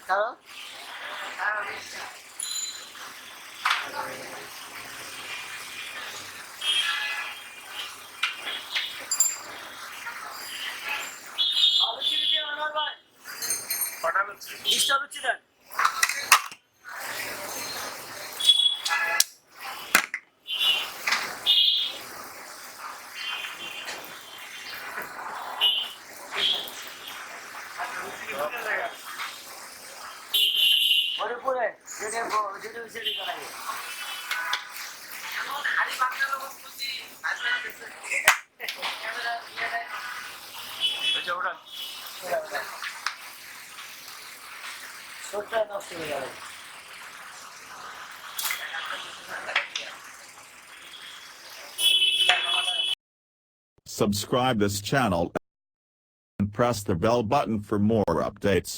কারণ ডিস্টার্ব হচ্ছে না পুরে যেটা যেটা সেটি করাই খালি বাংলা বলছি ক্যামেরা ওটা ছোটটা নষ্ট হয়ে যাবে Subscribe this channel and press the bell button for more updates.